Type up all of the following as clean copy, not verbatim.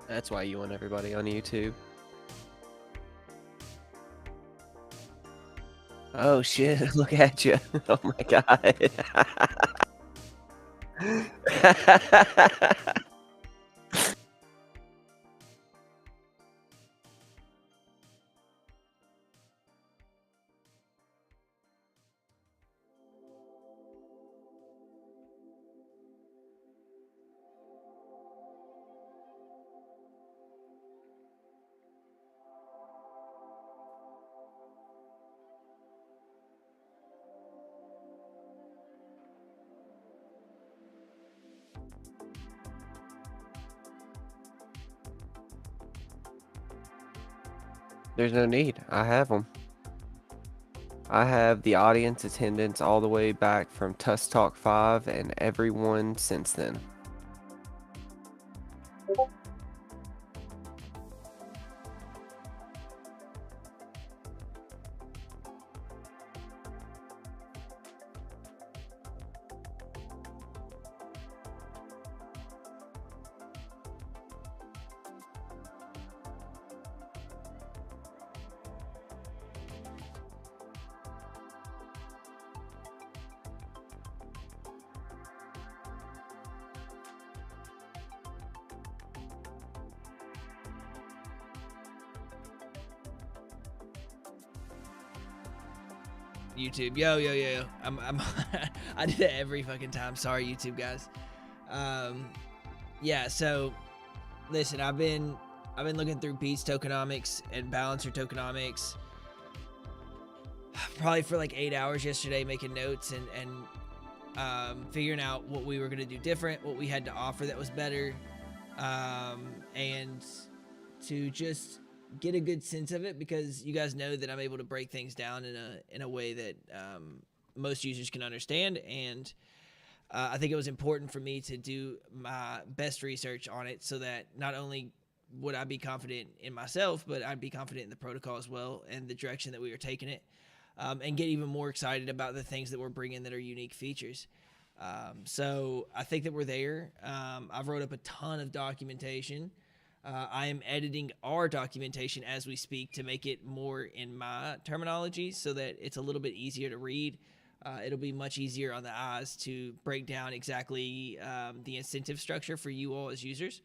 That's why you want everybody on YouTube. Oh shit, look at you. Oh my god. There's no need. I have them. I have the audience attendance all the way back from Tusk Talk 5 and everyone since then. YouTube, yo. I'm I do that every fucking time. Sorry, YouTube guys. Yeah. So, listen, I've been looking through Pete's tokenomics and Balancer tokenomics probably for like 8 hours yesterday, making notes and figuring out what we were gonna do different, what we had to offer that was better, and to just get a good sense of it, because you guys know that I'm able to break things down in a way that most users can understand, and I think it was important for me to do my best research on it so that not only would I be confident in myself, but I'd be confident in the protocol as well and the direction that we were taking it, and get even more excited about the things that we're bringing that are unique features. So I think that we're there. I've wrote up a ton of documentation. I am editing our documentation as we speak to make it more in my terminology so that it's a little bit easier to read. It'll be much easier on the eyes to break down exactly the incentive structure for you all as users,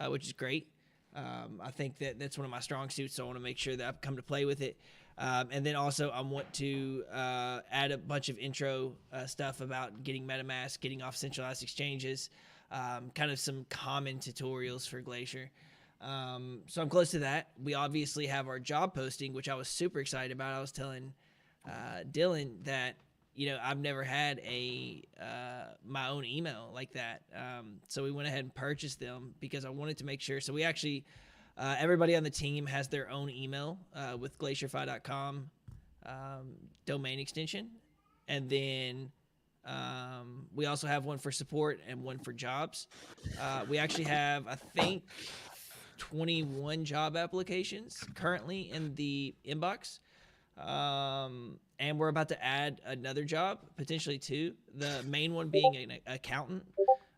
which is great. I think that that's one of my strong suits, so I want to make sure that I've come to play with it. And then also I want to add a bunch of intro stuff about getting MetaMask, getting off centralized exchanges, kind of some common tutorials for Glacier. So I'm close to that. We obviously have our job posting, which I was super excited about. I was telling Dylan that I've never had a my own email like that. So we went ahead and purchased them because I wanted to make sure. So we actually everybody on the team has their own email with glacierfi.com domain extension, and then we also have one for support and one for jobs. We actually have, I think, 21 job applications currently in the inbox. And we're about to add another job, potentially two. The main one being an accountant.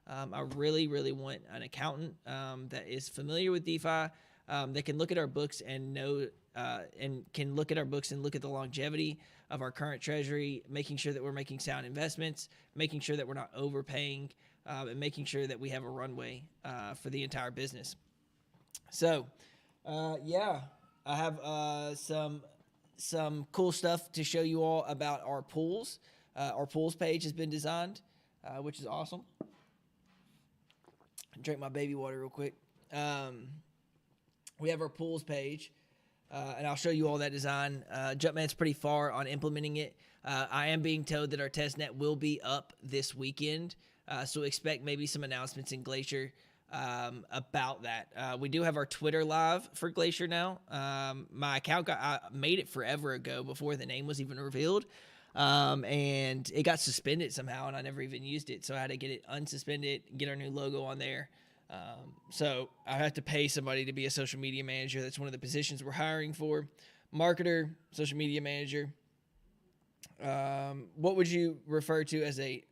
I really, really want an accountant that is familiar with DeFi, that can look at our books and know, and can look at our books and look at the longevity of our current treasury, making sure that we're making sound investments, making sure that we're not overpaying, and making sure that we have a runway for the entire business. So, yeah, I have some cool stuff to show you all about our pools. Our pools page has been designed, which is awesome. Drink my baby water real quick. We have our pools page, and I'll show you all that design. Jumpman's pretty far on implementing it. I am being told that our testnet will be up this weekend, so expect maybe some announcements in Glacier about that. We do have our Twitter live for Glacier now. My account I made it forever ago before the name was even revealed. And it got suspended somehow and I never even used it. So I had to get it unsuspended, get our new logo on there. So I have to pay somebody to be a social media manager. That's one of the positions we're hiring for. Marketer, social media manager. What would you refer to as a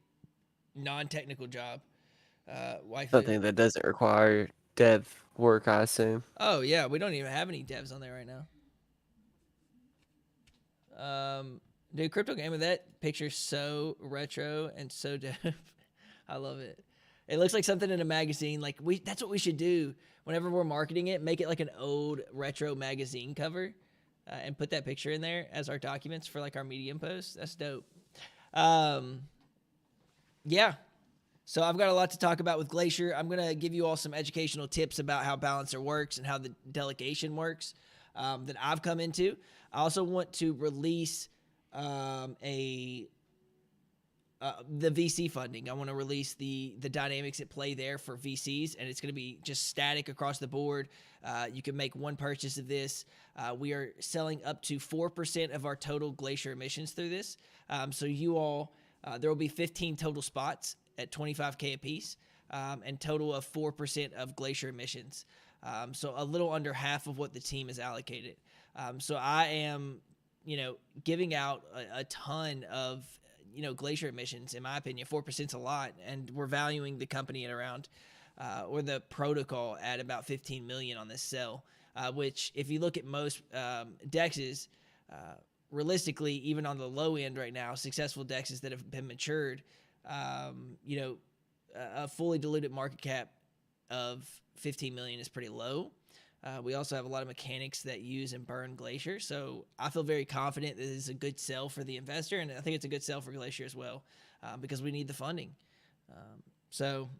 non-technical job? Waifu. Something that doesn't require dev work, I assume. Oh yeah, we don't even have any devs on there right now. Dude, Crypto Gamer, that picture's so retro and so dope. I love it. It looks like something in a magazine. Like that's what we should do whenever we're marketing it. Make it like an old retro magazine cover, and put that picture in there as our documents for like our Medium posts. That's dope. Yeah. So I've got a lot to talk about with Glacier. I'm going to give you all some educational tips about how Balancer works and how the delegation works that I've come into. I also want to release the VC funding. I want to release the dynamics at play there for VCs, and it's going to be just static across the board. You can make one purchase of this. We are selling up to 4% of our total Glacier emissions through this. So you all, there will be 15 total spots at $25K a piece, and total of 4% of Glacier emissions. So a little under half of what the team is allocated. So I am, giving out a ton of, Glacier emissions. In my opinion, 4% is a lot, and we're valuing the company at around, or the protocol at about 15 million on this sell, which if you look at most dexes, realistically, even on the low end right now, successful dexes that have been matured, a fully diluted market cap of 15 million is pretty low. We also have a lot of mechanics that use and burn Glacier, so I feel very confident that this is a good sell for the investor, and I think it's a good sell for Glacier as well, because we need the funding. So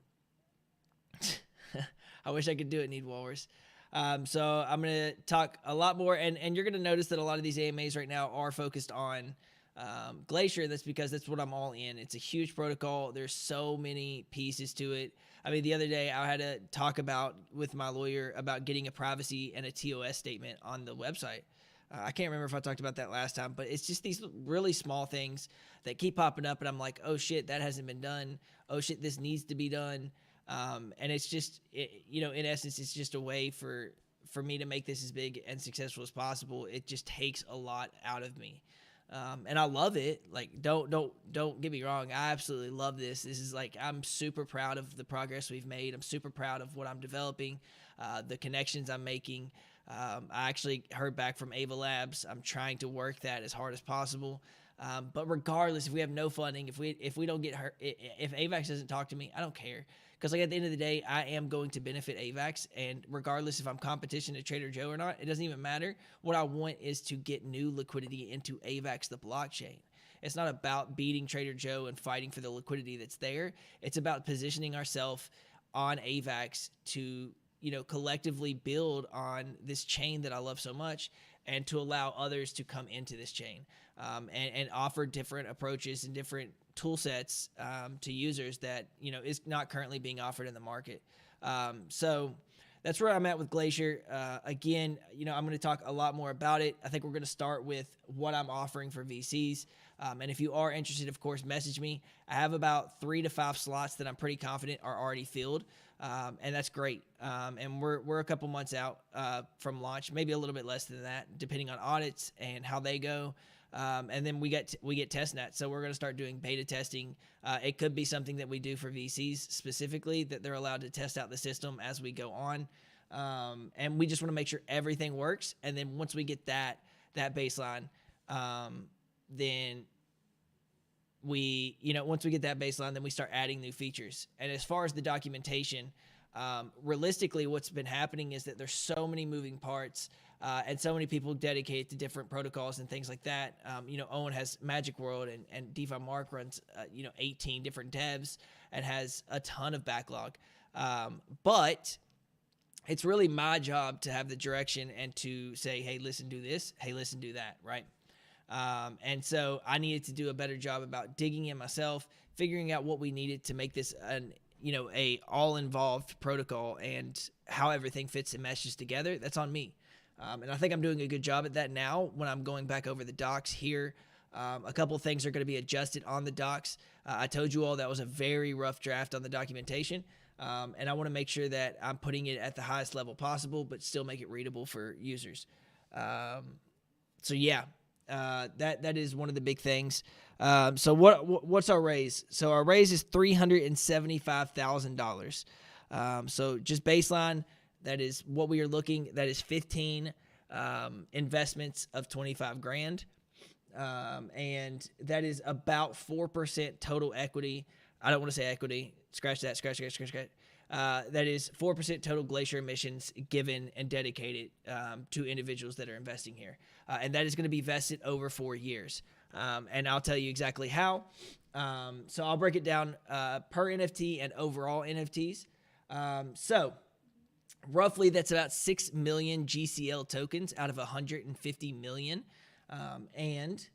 I wish I could do it, need Walrus. So I'm going to talk a lot more, and you're going to notice that a lot of these AMAs right now are focused on Glacier. That's because that's what I'm all in. It's a huge protocol. There's so many pieces to it. I mean, the other day I had to talk with my lawyer about getting a privacy and a TOS statement on the website. I can't remember if I talked about that last time, but it's just these really small things that keep popping up, and I'm like, oh shit, that hasn't been done. Oh shit, this needs to be done. And it's just, in essence, it's just a way for me to make this as big and successful as possible. It just takes a lot out of me. And I love it. Like, don't get me wrong. I absolutely love this. This is like, I'm super proud of the progress we've made. I'm super proud of what I'm developing, the connections I'm making. I actually heard back from Ava Labs. I'm trying to work that as hard as possible. But regardless, if we have no funding, if we don't get hurt, if AVAX doesn't talk to me, I don't care. Because like at the end of the day, I am going to benefit AVAX, and regardless if I'm competition to Trader Joe or not, it doesn't even matter. What I want is to get new liquidity into AVAX, the blockchain. It's not about beating Trader Joe and fighting for the liquidity that's there. It's about positioning ourselves on AVAX to, collectively build on this chain that I love so much, and to allow others to come into this chain, and offer different approaches and different tool sets to users that is not currently being offered in the market. So that's where I'm at with Glacier. Again, I'm going to talk a lot more about it. I think we're going to start with what I'm offering for VCs. And if you are interested, of course, message me. I have about 3 to 5 slots that I'm pretty confident are already filled. And that's great. And we're a couple months out from launch, maybe a little bit less than that, depending on audits and how they go. And then we get testnet, so we're going to start doing beta testing. It could be something that we do for VCs specifically, that they're allowed to test out the system as we go on. And we just want to make sure everything works. And then once we get that baseline, then once we get that baseline, then we start adding new features. And as far as the documentation, realistically, what's been happening is that there's so many moving parts, and so many people dedicated to different protocols and things like that. Owen has Magic World, and DeFi Mark runs, 18 different devs and has a ton of backlog. But it's really my job to have the direction and to say, hey, listen, do this. Hey, listen, do that. Right. And so I needed to do a better job about digging in myself, figuring out what we needed to make this a all-involved protocol, and how everything fits and meshes together. That's on me. And I think I'm doing a good job at that now when I'm going back over the docs here. A couple of things are going to be adjusted on the docs. I told you all that was a very rough draft on the documentation. And I want to make sure that I'm putting it at the highest level possible, but still make it readable for users. So yeah, that is one of the big things. So what's our raise? So our raise is $375,000. So just baseline, that is what we are looking. That is 15 investments of 25 grand. And that is about 4% total equity. I don't want to say equity. Scratch that. That is 4% total Glacier emissions given and dedicated to individuals that are investing here. And that is going to be vested over 4 years. And I'll tell you exactly how. So I'll break it down per NFT and overall NFTs. So roughly that's about 6 million GCL tokens out of 150 million. And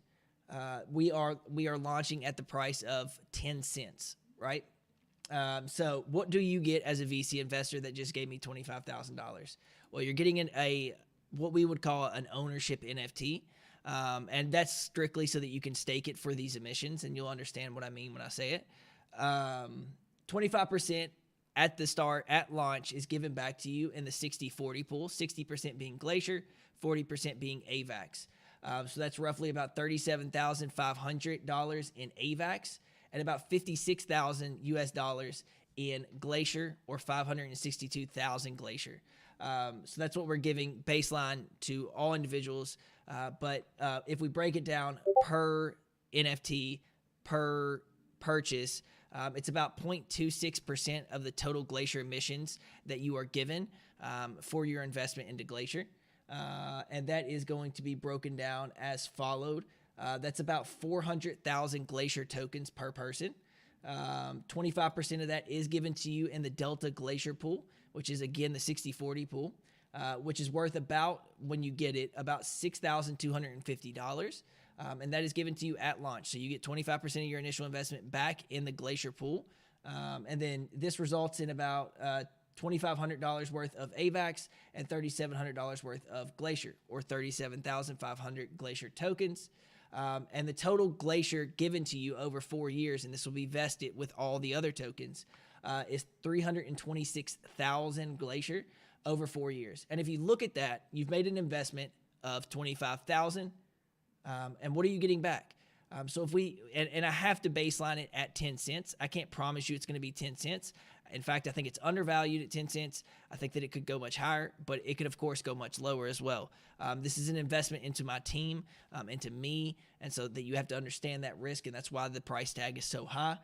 we are launching at the price of 10 cents, right? So what do you get as a VC investor that just gave me $25,000? Well, you're getting what we would call an ownership NFT. And that's strictly so that you can stake it for these emissions, and you'll understand what I mean when I say it. 25% at the start, at launch, is given back to you in the 60-40 pool, 60% being Glacier, 40% being AVAX. So that's roughly about $37,500 in AVAX and about $56,000 US in Glacier, or 562,000 Glacier. So that's what we're giving baseline to all individuals. But if we break it down per NFT, per purchase, it's about 0.26% of the total Glacier emissions that you are given for your investment into Glacier. And that is going to be broken down as followed. That's about 400,000 Glacier tokens per person. 25% of that is given to you in the Delta Glacier pool, which is, again, the 60-40 pool, which is worth about, when you get it, about $6,250. And that is given to you at launch. So you get 25% of your initial investment back in the Glacier pool. And then this results in about $2,500 worth of AVAX and $3,700 worth of Glacier, or 37,500 Glacier tokens. And the total Glacier given to you over 4 years, and this will be vested with all the other tokens, is 326,000 Glacier over 4 years. And if you look at that, you've made an investment of 25,000. And what are you getting back? So if we, and I have to baseline it at 10 cents. I can't promise you it's going to be 10 cents. In fact, I think it's undervalued at 10 cents. I think that it could go much higher, but it could, of course, go much lower as well. This is an investment into my team, into me, and so that you have to understand that risk, and that's why the price tag is so high.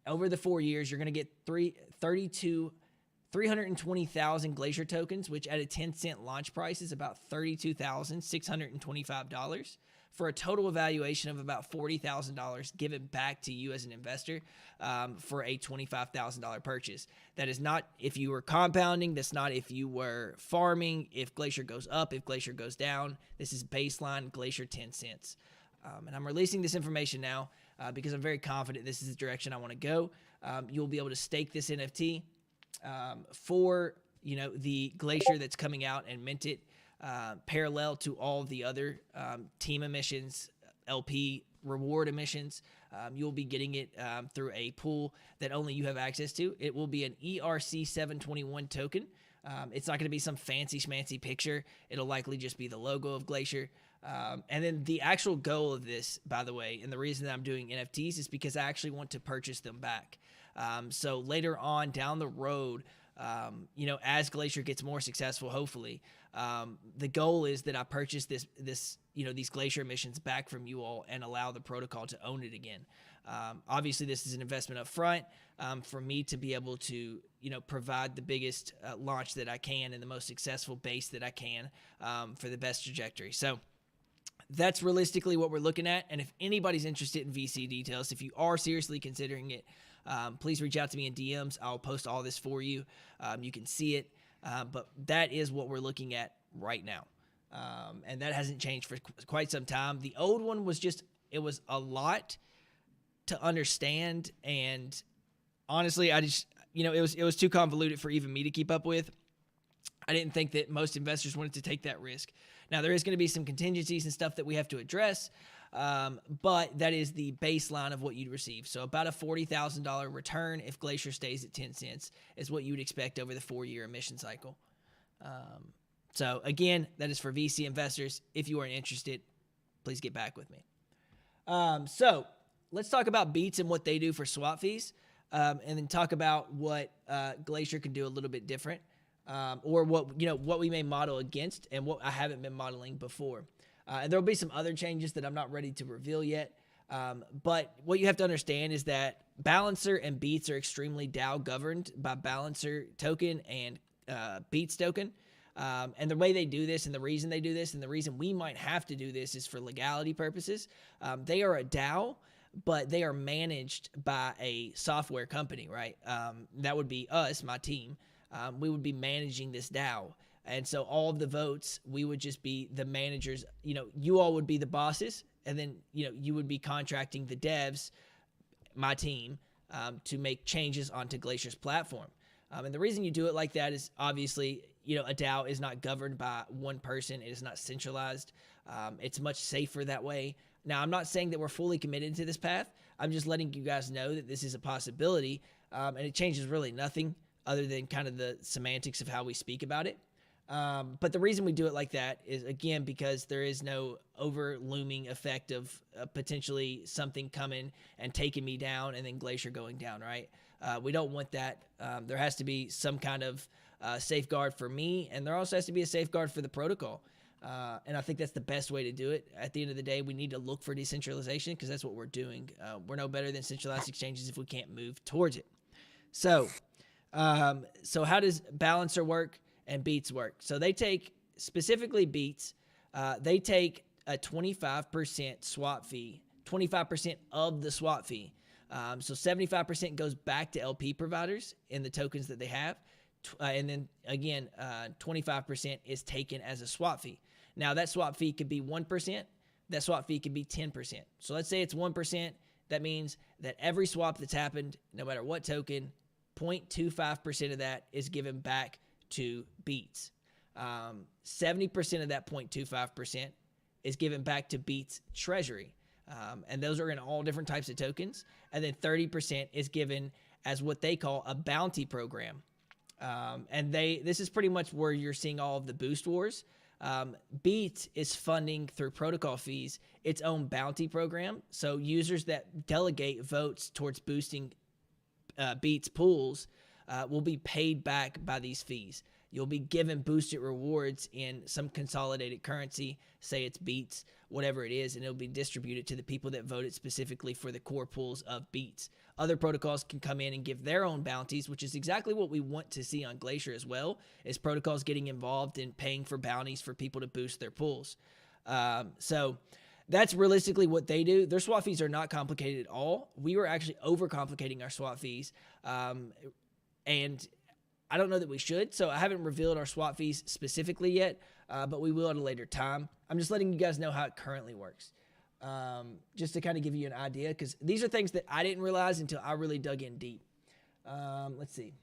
Over the 4 years, you're going to get 320,000 Glacier tokens, which at a 10-cent launch price is about $32,625 for a total evaluation of about $40,000 given back to you as an investor for a $25,000 purchase. That is not if you were compounding. That's not if you were farming. If Glacier goes up, if Glacier goes down. This is baseline Glacier 10 cents. And I'm releasing this information now because I'm very confident this is the direction I want to go. You'll be able to stake this NFT for the Glacier that's coming out and mint it parallel to all the other team emissions, LP reward emissions. You'll be getting it through a pool that only you have access to. It will be an ERC 721 token. It's not going to be some fancy schmancy picture. It'll likely just be the logo of Glacier. And then the actual goal of this, by the way, and the reason that I'm doing NFTs is because I actually want to purchase them back. So later on down the road, as Glacier gets more successful, hopefully, the goal is that I purchase these Glacier emissions back from you all and allow the protocol to own it again. Obviously, this is an investment up front for me to be able to, provide the biggest launch that I can and the most successful base that I can for the best trajectory. So that's realistically what we're looking at. And if anybody's interested in VC details, if you are seriously considering it, please reach out to me in DMs. I'll post all this for you. You can see it. But that is what we're looking at right now. And that hasn't changed for quite some time. The old one was it was a lot to understand. And honestly, it was too convoluted for even me to keep up with. I didn't think that most investors wanted to take that risk. Now, there is going to be some contingencies and stuff that we have to address, but that is the baseline of what you'd receive. So about a $40,000 return if Glacier stays at 10 cents is what you would expect over the 4-year emission cycle. So again, that is for VC investors. If you are interested, please get back with me. So let's talk about Beats and what they do for swap fees, and then talk about what Glacier can do a little bit different. Or what we may model against and what I haven't been modeling before. And there will be some other changes that I'm not ready to reveal yet. But what you have to understand is that Balancer and Beats are extremely DAO governed by Balancer token and Beats token. And the way they do this and the reason they do this and the reason we might have to do this is for legality purposes. They are a DAO, but they are managed by a software company, right? That would be us, my team. We would be managing this DAO. And so all of the votes, we would just be the managers. You all would be the bosses, and then, you would be contracting the devs, my team, to make changes onto Glacier's platform. And the reason you do it like that is obviously, a DAO is not governed by one person. It is not centralized. It's much safer that way. Now, I'm not saying that we're fully committed to this path. I'm just letting you guys know that this is a possibility, and it changes really nothing other than kind of the semantics of how we speak about it. But the reason we do it like that is, again, because there is no over-looming effect of potentially something coming and taking me down and then Glacier going down, right? We don't want that. There has to be some kind of safeguard for me, and there also has to be a safeguard for the protocol. And I think that's the best way to do it. At the end of the day, we need to look for decentralization because that's what we're doing. We're no better than centralized exchanges if we can't move towards it. So how does Balancer work and Beats work? So they take, specifically Beats, they take a 25% swap fee, 25% of the swap fee. So 75% goes back to LP providers in the tokens that they have. And then again, 25% is taken as a swap fee. Now that swap fee could be 1%. That swap fee could be 10%. So let's say it's 1%. That means that every swap that's happened, no matter what token, 0.25% of that is given back to Beats. 70% of that 0.25% is given back to Beats Treasury. And those are in all different types of tokens. And then 30% is given as what they call a bounty program. And this is pretty much where you're seeing all of the boost wars. Beats is funding through protocol fees its own bounty program. So users that delegate votes towards boosting Beats pools will be paid back by these fees. You'll be given boosted rewards in some consolidated currency, say it's Beats, whatever it is, and it'll be distributed to the people that voted specifically for the core pools of Beats. Other protocols can come in and give their own bounties, which is exactly what we want to see on Glacier as well, is protocols getting involved in paying for bounties for people to boost their pools. So that's realistically what they do. Their swap fees are not complicated at all. We were actually overcomplicating our swap fees, and I don't know that we should, so I haven't revealed our swap fees specifically yet, but we will at a later time. I'm just letting you guys know how it currently works, just to kind of give you an idea, because these are things that I didn't realize until I really dug in deep. Let's see.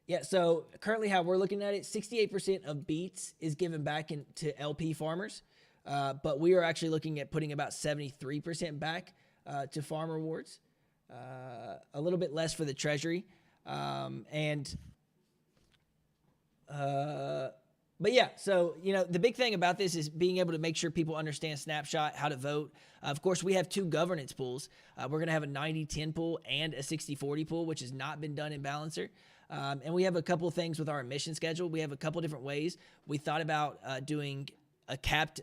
Yeah, so currently how we're looking at it, 68% of Beats is given back to LP farmers, but we are actually looking at putting about 73% back to farm rewards, a little bit less for the treasury, but yeah, so, the big thing about this is being able to make sure people understand Snapshot, how to vote. Of course, we have two governance pools. We're going to have a 90-10 pool and a 60-40 pool, which has not been done in Balancer. And we have a couple of things with our emission schedule. We have a couple different ways. We thought about doing a capped,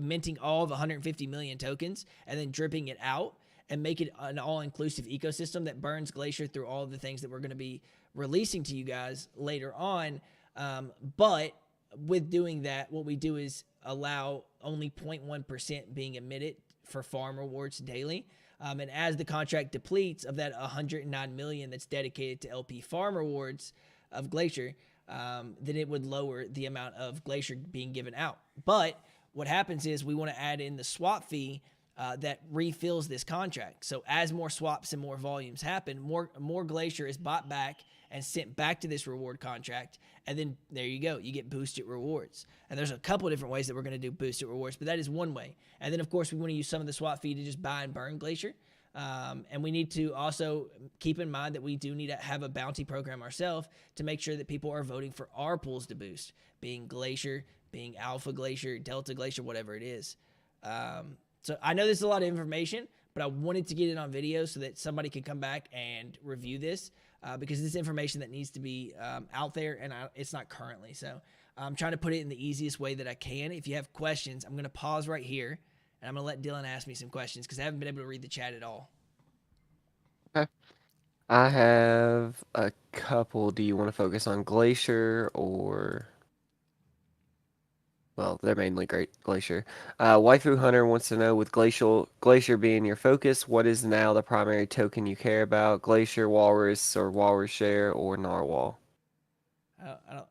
minting all of 150 million tokens and then dripping it out and make it an all-inclusive ecosystem that burns Glacier through all of the things that we're going to be releasing to you guys later on. But with doing that, what we do is allow only 0.1% being emitted for farm rewards daily. And as the contract depletes of that 109 million that's dedicated to LP farm rewards of Glacier, then it would lower the amount of Glacier being given out. But what happens is we want to add in the swap fee that refills this contract. So as more swaps and more volumes happen, more Glacier is bought back and sent back to this reward contract. And then there you go. You get boosted rewards. And there's a couple of different ways that we're going to do boosted rewards, but that is one way. And then, of course, we want to use some of the swap fee to just buy and burn Glacier. And we need to also keep in mind that we do need to have a bounty program ourselves to make sure that people are voting for our pools to boost, being Glacier, being Alpha Glacier, Delta Glacier, whatever it is. So I know this is a lot of information, but I wanted to get it on video so that somebody can come back and review this. Because this information that needs to be out there, and it's not currently. So I'm trying to put it in the easiest way that I can. If you have questions, I'm going to pause right here, and I'm going to let Dylan ask me some questions because I haven't been able to read the chat at all. Okay. I have a couple. Do you want to focus on Glacier or... Well, they're mainly Glacier. Waifu Hunter wants to know, with Glacier being your focus, what is now the primary token you care about? Glacier, Walrus, or Walrus Share, or Narwhal? I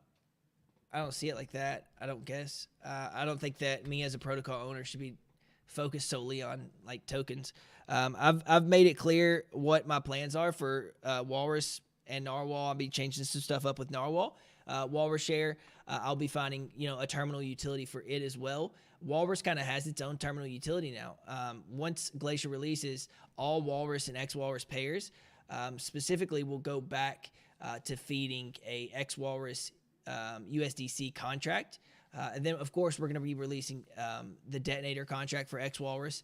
don't see it like that. I don't guess. I don't think that me as a protocol owner should be focused solely on like tokens. I've made it clear what my plans are for Walrus and Narwhal. I'll be changing some stuff up with Narwhal. Walrus Share, I'll be finding a terminal utility for it as well. Walrus kind of has its own terminal utility now. Once Glacier releases, all Walrus and X-Walrus pairs specifically will go back to feeding a X-Walrus USDC contract. And then, of course, we're going to be releasing the detonator contract for X-Walrus.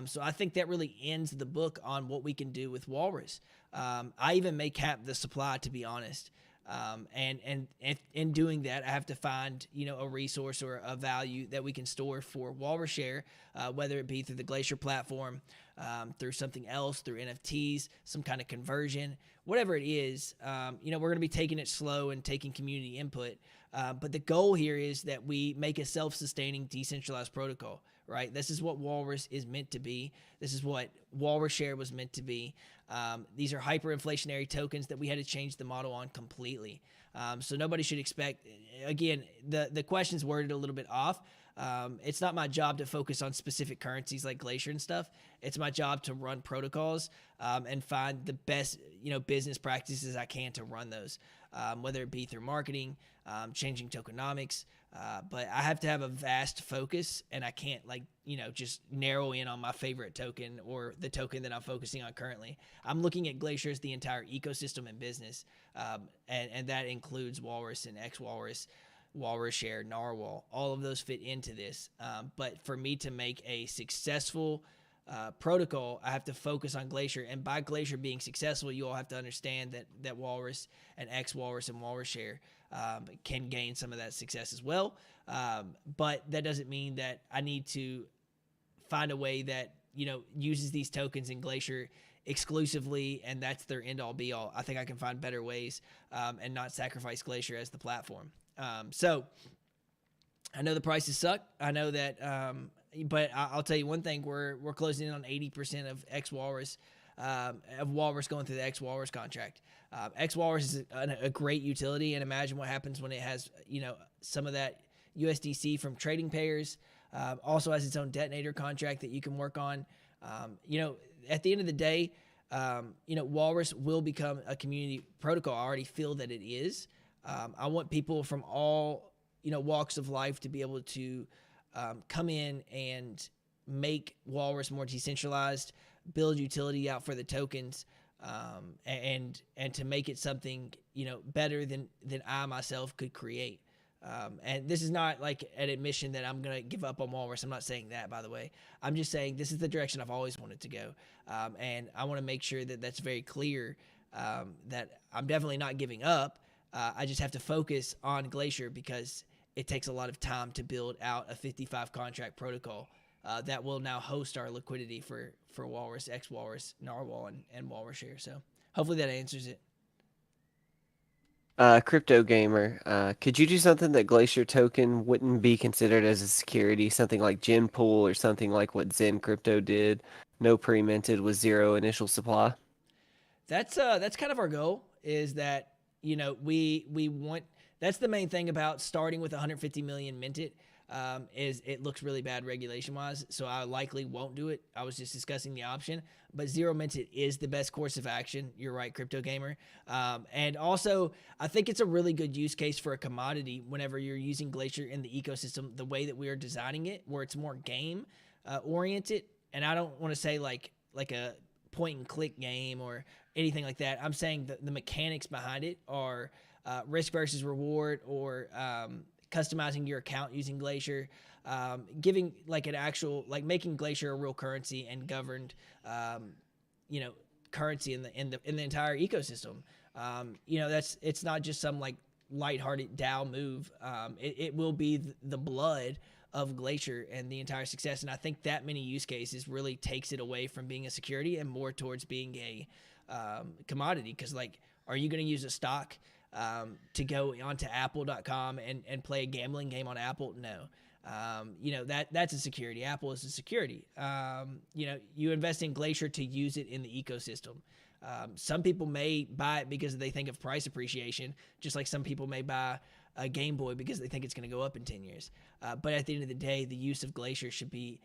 So I think that really ends the book on what we can do with Walrus. I even may cap the supply, to be honest. And in doing that, I have to find, a resource or a value that we can store for Walrus Share, whether it be through the Glacier platform, through something else, through NFTs, some kind of conversion, whatever it is. We're going to be taking it slow and taking community input. But the goal here is that we make a self-sustaining decentralized protocol, right? This is what Walrus is meant to be. This is what Walrus Share was meant to be. These are hyperinflationary tokens that we had to change the model on completely. So nobody should expect, again, the question's worded a little bit off. It's not my job to focus on specific currencies like Glacier and stuff. It's my job to run protocols and find the best, business practices I can to run those, whether it be through marketing, changing tokenomics. But I have to have a vast focus, and I can't just narrow in on my favorite token or the token that I'm focusing on currently. I'm looking at Glacier as the entire ecosystem and business, and that includes Walrus and X-Walrus. Walrus Share, Narwhal, all of those fit into this. But for me to make a successful protocol, I have to focus on Glacier. And by Glacier being successful, you all have to understand that Walrus and X-Walrus and Walrus Share can gain some of that success as well. But that doesn't mean that I need to find a way that, uses these tokens in Glacier exclusively, and that's their end-all be-all. I think I can find better ways and not sacrifice Glacier as the platform. So I know the prices suck. I know that, but I'll tell you one thing: we're closing in on 80% of Walrus going through the X-Walrus contract. X-Walrus is a great utility, and imagine what happens when it has some of that USDC from trading pairs. Also has its own detonator contract that you can work on. At the end of the day, Walrus will become a community protocol. I already feel that it is. I want people from all walks of life to be able to come in and make Walrus more decentralized, build utility out for the tokens, and to make it something better than I myself could create. And this is not like an admission that I'm going to give up on Walrus. I'm not saying that, by the way. I'm just saying this is the direction I've always wanted to go. And I want to make sure that that's very clear, that I'm definitely not giving up. I just have to focus on Glacier because it takes a lot of time to build out a 55 contract protocol that will now host our liquidity for Walrus, X-Walrus, Narwhal, and Walrus Share. So hopefully that answers it. Crypto gamer, could you do something that Glacier token wouldn't be considered as a security? Something like Gen Pool or something like what Zen Crypto did? No pre-minted with zero initial supply? That's kind of our goal, is that we want. That's the main thing about starting with 150 million minted. Is it looks really bad regulation wise, so I likely won't do it. I was just discussing the option, but zero minted is the best course of action. You're right, crypto gamer. And also, I think it's a really good use case for a commodity whenever you're using Glacier in the ecosystem the way that we are designing it, where it's more game oriented. And I don't want to say like a point and click game or anything like that. I'm saying that the mechanics behind it are risk versus reward, or customizing your account using Glacier, giving like an actual, like making Glacier a real currency and governed, currency in the entire ecosystem. It's not just some like lighthearted DAO move. It will be the blood of Glacier and the entire success. And I think that many use cases really takes it away from being a security and more towards being a commodity. Because like, are you going to use a stock to go onto apple.com and play a gambling game on Apple? No. That's a security. Apple is a security. You invest in Glacier to use it in the ecosystem. Some people may buy it because they think of price appreciation, just like some people may buy a Game Boy because they think it's going to go up in 10 years. But at the end of the day, the use of Glacier should be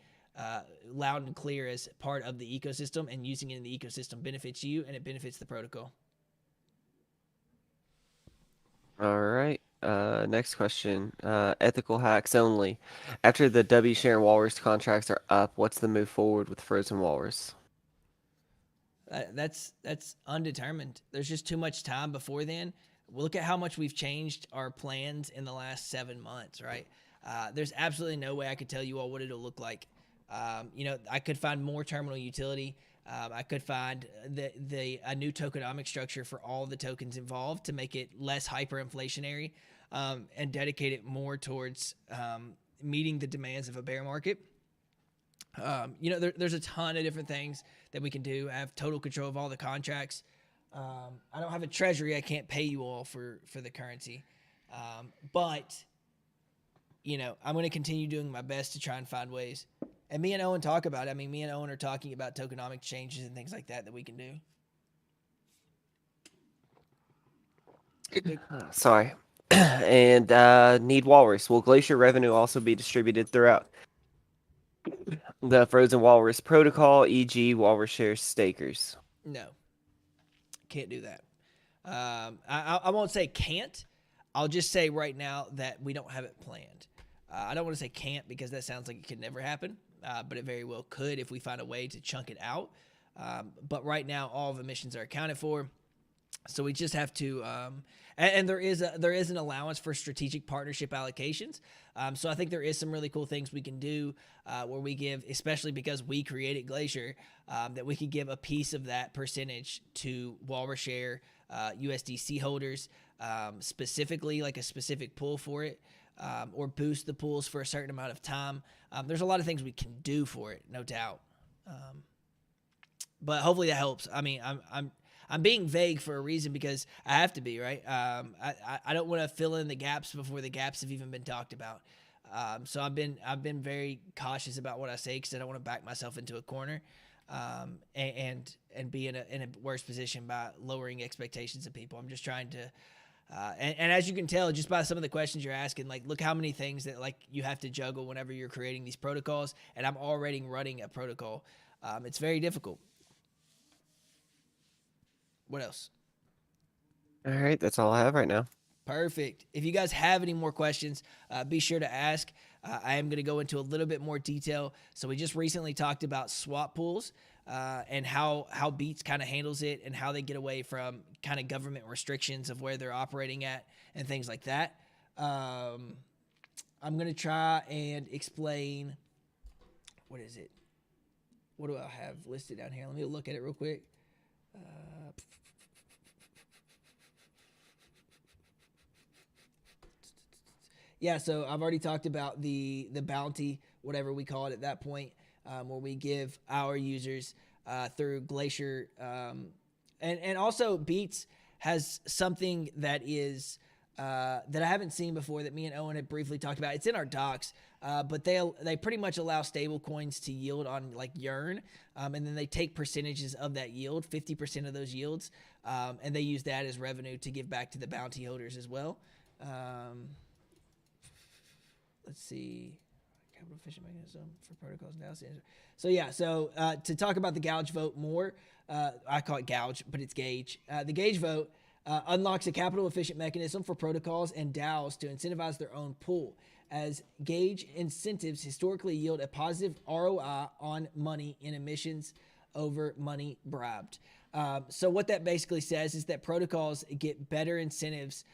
loud and clear as part of the ecosystem, and using it in the ecosystem benefits you and it benefits the protocol. All right. Next question. Ethical hacks only. After the W Share and Walrus contracts are up, what's the move forward with Frozen Walrus? That's undetermined. There's just too much time before then. Look at how much we've changed our plans in the last 7 months, right? There's absolutely no way I could tell you all what it'll look like. I could find more terminal utility. I could find a new tokenomic structure for all the tokens involved to make it less hyperinflationary, and dedicate it more towards meeting the demands of a bear market. There's a ton of different things that we can do. I have total control of all the contracts. I don't have a treasury. I can't pay you all for the currency. But I'm going to continue doing my best to try and find ways. And me and Owen talk about it. I mean, me and Owen are talking about tokenomic changes and things like that we can do. Sorry. And need Walrus. Will Glacier revenue also be distributed throughout the Frozen Walrus protocol, e.g., Walrus Share stakers? No, can't do that. I won't say can't. I'll just say right now that we don't have it planned. I don't want to say can't because that sounds like it could never happen, but it very well could if we find a way to chunk it out. But right now, all of emissions are accounted for. So we just have to, and there is an allowance for strategic partnership allocations. So I think there is some really cool things we can do where we give, especially because we created Glacier, that we could give a piece of that percentage to Walrus Share USDC holders, specifically like a specific pool for it, or boost the pools for a certain amount of time. There's a lot of things we can do for it, no doubt. But hopefully that helps. I mean, I'm being vague for a reason because I have to be, right. I don't want to fill in the gaps before the gaps have even been talked about. So I've been very cautious about what I say because I don't want to back myself into a corner, and be in a worse position by lowering expectations of people. I'm just trying to. And as you can tell, just by some of the questions you're asking, like, look how many things that like you have to juggle whenever you're creating these protocols. And I'm already running a protocol. It's very difficult. What else? All right, that's all I have right now. Perfect. If you guys have any more questions, be sure to ask. I am going to go into a little bit more detail. So we just recently talked about swap pools and how Beats kind of handles it and how they get away from kind of government restrictions of where they're operating at and things like that. I'm going to try and explain, what is it? What do I have listed down here? Let me look at it real quick. Yeah, so I've already talked about the bounty, whatever we call it at that point, where we give our users through Glacier, and also Beats has something that is that I haven't seen before that me and Owen had briefly talked about. It's in our docs, but they pretty much allow stable coins to yield on like Yearn, and then they take percentages of that yield, 50% of those yields, and they use that as revenue to give back to the bounty holders as well. Let's see, capital efficient mechanism for protocols now. So yeah, so to talk about the gouge vote more, I call it gouge, but it's gauge. The gauge vote unlocks a capital efficient mechanism for protocols and DAOs to incentivize their own pool, as gauge incentives historically yield a positive ROI on money in emissions over money bribed. So what that basically says is that protocols get better incentives,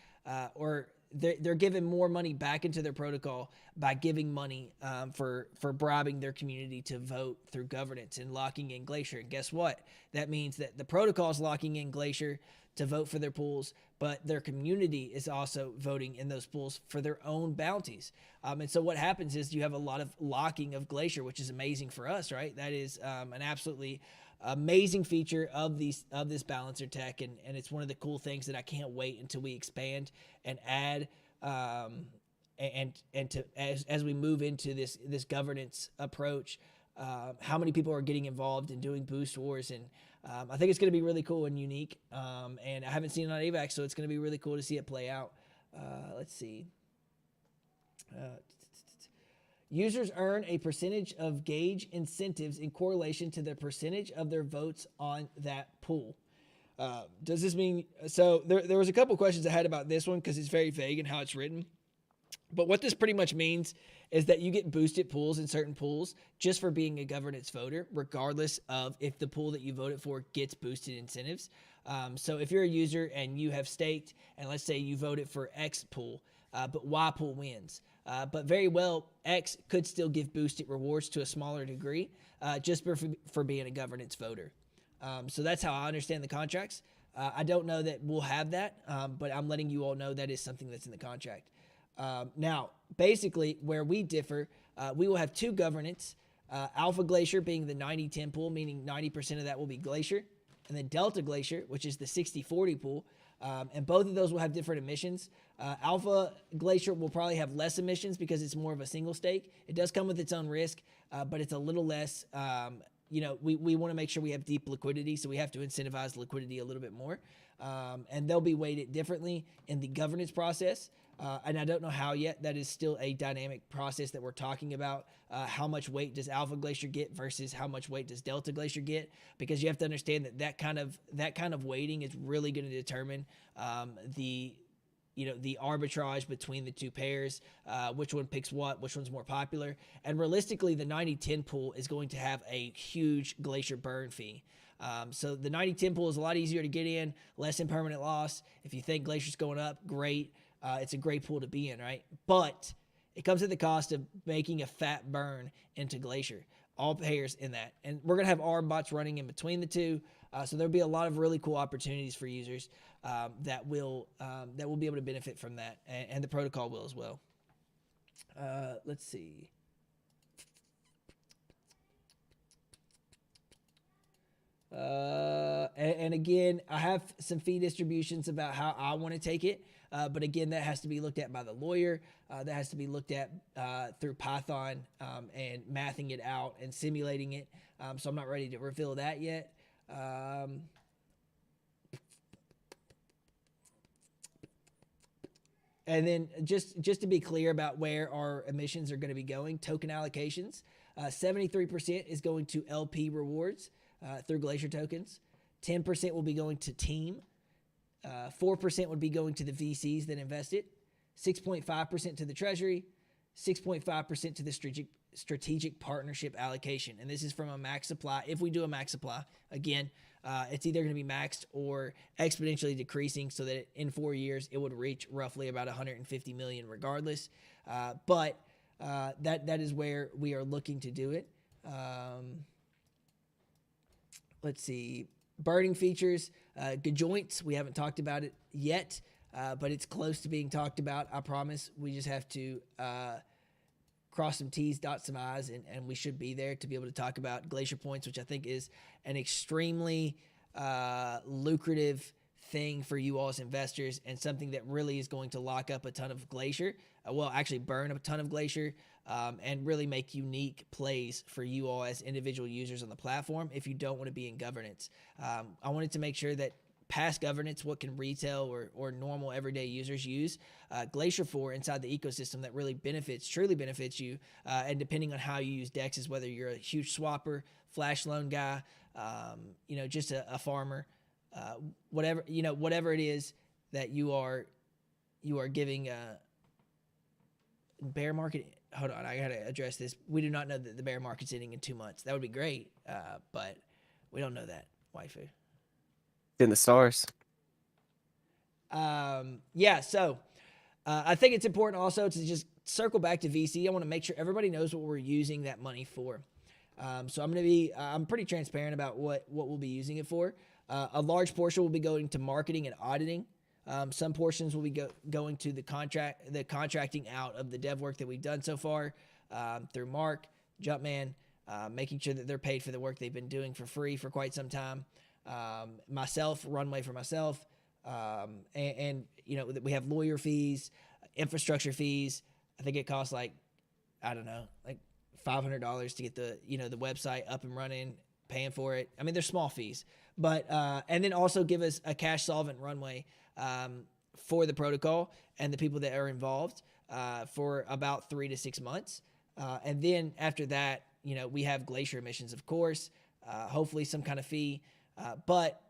or they're giving more money back into their protocol by giving money for bribing their community to vote through governance and locking in Glacier. And guess what? That means that the protocol is locking in Glacier to vote for their pools, but their community is also voting in those pools for their own bounties. And so what happens is you have a lot of locking of Glacier, which is amazing for us, right? That is an absolutely amazing feature of this balancer tech, and it's one of the cool things that I can't wait until we expand and add, and to as we move into this governance approach, how many people are getting involved in doing boost wars, and I think it's going to be really cool and unique, and I haven't seen it on AVAX, so it's going to be really cool to see it play out. Let's see. Users earn a percentage of gauge incentives in correlation to the percentage of their votes on that pool. Does this mean, so there was a couple questions I had about this one because it's very vague in how it's written. But what this pretty much means is that you get boosted pools in certain pools just for being a governance voter, regardless of if the pool that you voted for gets boosted incentives. So if you're a user and you have staked, and let's say you voted for X pool, but Y pool wins. But very well, X could still give boosted rewards to a smaller degree, just for being a governance voter. So that's how I understand the contracts. I don't know that we'll have that, but I'm letting you all know that is something that's in the contract. Now, basically, where we differ, we will have two governance. Alpha Glacier being the 90-10 pool, meaning 90% of that will be Glacier, and then Delta Glacier, which is the 60-40 pool. And both of those will have different emissions. Alpha Glacier will probably have less emissions because it's more of a single stake. It does come with its own risk, but it's a little less. We want to make sure we have deep liquidity, so we have to incentivize liquidity a little bit more. And they'll be weighted differently in the governance process. And I don't know how yet. That is still a dynamic process that we're talking about. How much weight does Alpha Glacier get versus how much weight does Delta Glacier get? Because you have to understand that kind of weighting is really going to determine the arbitrage between the two pairs, which one picks what, which one's more popular. And realistically, the 90-10 pool is going to have a huge Glacier burn fee. So the 90-10 pool is a lot easier to get in, less impermanent loss. If you think Glacier's going up, great. It's a great pool to be in, right? But it comes at the cost of making a fat burn into Glacier. All pairs in that. And we're going to have ARB bots running in between the two. So there'll be a lot of really cool opportunities for users that will be able to benefit from that. And the protocol will as well. Let's see. And again, I have some fee distributions about how I want to take it. But again, that has to be looked at by the lawyer. That has to be looked at through Python and mathing it out and simulating it. So I'm not ready to reveal that yet. And then just to be clear about where our emissions are going to be going, token allocations, 73% is going to LP rewards through Glacier tokens. 10% will be going to team. 4% would be going to the VCs that invested. 6.5% to the treasury. 6.5% to the strategic partnership allocation. And this is from a max supply. If we do a max supply, again, it's either going to be maxed or exponentially decreasing so that in 4 years it would reach roughly about 150 million regardless. But that is where we are looking to do it. Let's see. Burning features, good joints. We haven't talked about it yet, but it's close to being talked about. I promise. We just have to cross some T's, dot some I's, and we should be there to be able to talk about Glacier points, which I think is an extremely lucrative thing for you all as investors and something that really is going to lock up a ton of Glacier. Actually burn a ton of Glacier and really make unique plays for you all as individual users on the platform if you don't want to be in governance. I wanted to make sure that past governance, what can retail or normal everyday users use Glacier for inside the ecosystem that really truly benefits you. And depending on how you use DEXs, whether you're a huge swapper, flash loan guy, just a farmer, whatever it is that you are giving bear market. Hold on, I gotta address this. We do not know that the bear market's ending in 2 months. That would be great, but we don't know that, waifu. In the stars. So I think it's important also to just circle back to VC. I want to make sure everybody knows what we're using that money for. So I'm pretty transparent about what we'll be using it for. A large portion will be going to marketing and auditing. Some portions will be going to the contracting out of the dev work that we've done so far through Mark, Jumpman, making sure that they're paid for the work they've been doing for free for quite some time. Myself, runway for myself, and we have lawyer fees, infrastructure fees. I think it costs like $500 to get the website up and running, paying for it. I mean, they're small fees, but and then also give us a cash solvent runway for the protocol and the people that are involved for about 3 to 6 months, and then after that, we have Glacier emissions, of course, hopefully some kind of fee. But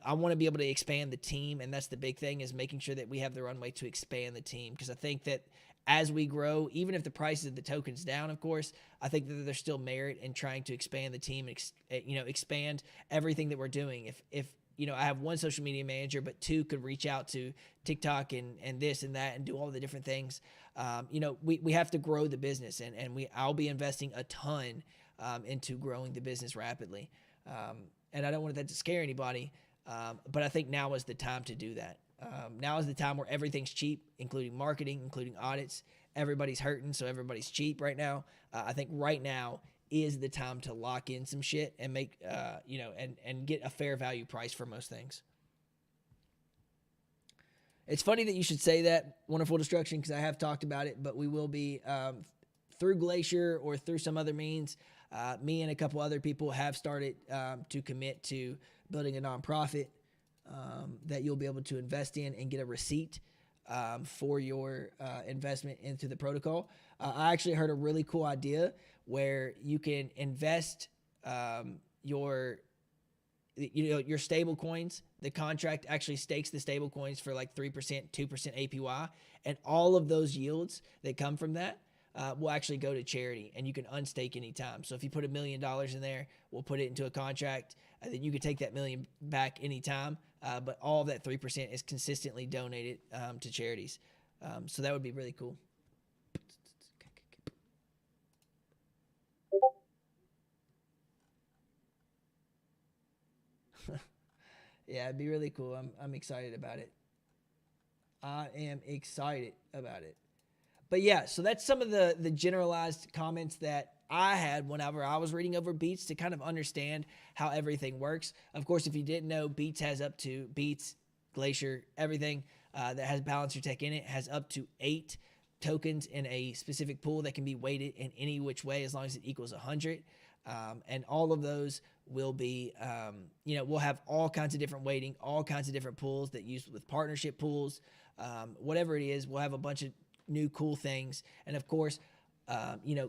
I want to be able to expand the team, and that's the big thing, is making sure that we have the runway to expand the team. Because I think that as we grow, even if the price of the token's down, of course, I think that there's still merit in trying to expand the team and expand everything that we're doing. If I have one social media manager, but 2 could reach out to TikTok and this and that and do all the different things. We have to grow the business, and I'll be investing a ton into growing the business rapidly. And I don't want that to scare anybody, but I think now is the time to do that. Now is the time where everything's cheap, including marketing, including audits. Everybody's hurting, so everybody's cheap right now. I think right now is the time to lock in some shit and make, and get a fair value price for most things. It's funny that you should say that, Wonderful Destruction, because I have talked about it, but we will be, through Glacier or through some other means, me and a couple other people have started to commit to building a nonprofit that you'll be able to invest in and get a receipt for your investment into the protocol. I actually heard a really cool idea where you can invest your your stable coins, the contract actually stakes the stable coins for like 3%, 2% APY, and all of those yields that come from that will actually go to charity, and you can unstake anytime. So if you put $1 million in there, we'll put it into a contract, and then you can take that million back anytime. But all of that 3% is consistently donated to charities. So that would be really cool. Yeah, it'd be really cool. I'm excited about it. I am excited about it. But yeah, so that's some of the generalized comments that I had whenever I was reading over Beats to kind of understand how everything works. Of course, if you didn't know, Beats, Glacier, everything that has Balancer Tech in it has up to 8 tokens in a specific pool that can be weighted in any which way as long as it equals 100. And all of those will be, we'll have all kinds of different weighting, all kinds of different pools that use with partnership pools, whatever it is. We'll have a bunch of new cool things. And of course,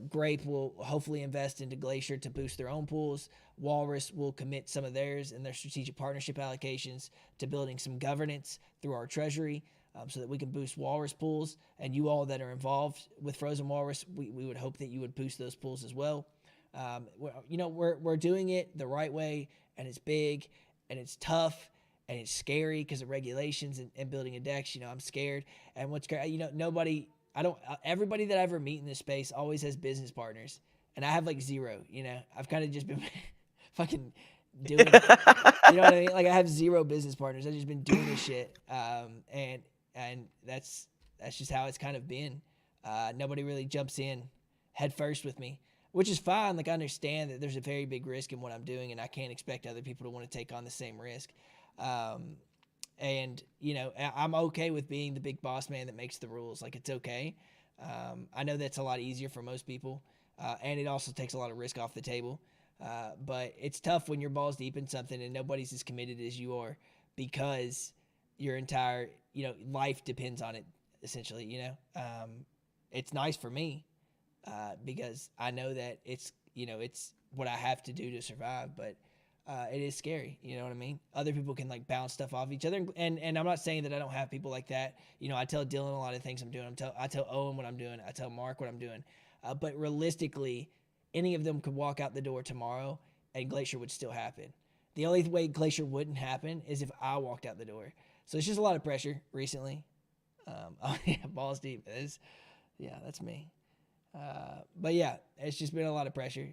Grape will hopefully invest into Glacier to boost their own pools. Walrus will commit some of theirs and their strategic partnership allocations to building some governance through our treasury so that we can boost Walrus pools. And you all that are involved with Frozen Walrus, we would hope that you would boost those pools as well. We're doing it the right way, and it's big, and it's tough, and it's scary because of regulations and building a dex. I'm scared. And what's great, everybody that I ever meet in this space always has business partners, and I have like zero. I've kind of just been fucking doing it. You know what I mean? Like I have zero business partners. I've just been doing this shit, and that's just how it's kind of been. Nobody really jumps in head first with me, which is fine. Like I understand that there's a very big risk in what I'm doing, and I can't expect other people to want to take on the same risk. And I'm okay with being the big boss man that makes the rules. Like it's okay. I know that's a lot easier for most people, and it also takes a lot of risk off the table. But it's tough when you're balls deep in something and nobody's as committed as you are because your entire life depends on it. Essentially, it's nice for me. Because I know that it's what I have to do to survive, but it is scary. You know what I mean? Other people can like bounce stuff off each other, and I'm not saying that I don't have people like that. I tell Dylan a lot of things I'm doing. I tell Owen what I'm doing. I tell Mark what I'm doing. But realistically, any of them could walk out the door tomorrow, and Glacier would still happen. The only way Glacier wouldn't happen is if I walked out the door. So it's just a lot of pressure recently. Balls deep. That's me. But yeah, it's just been a lot of pressure.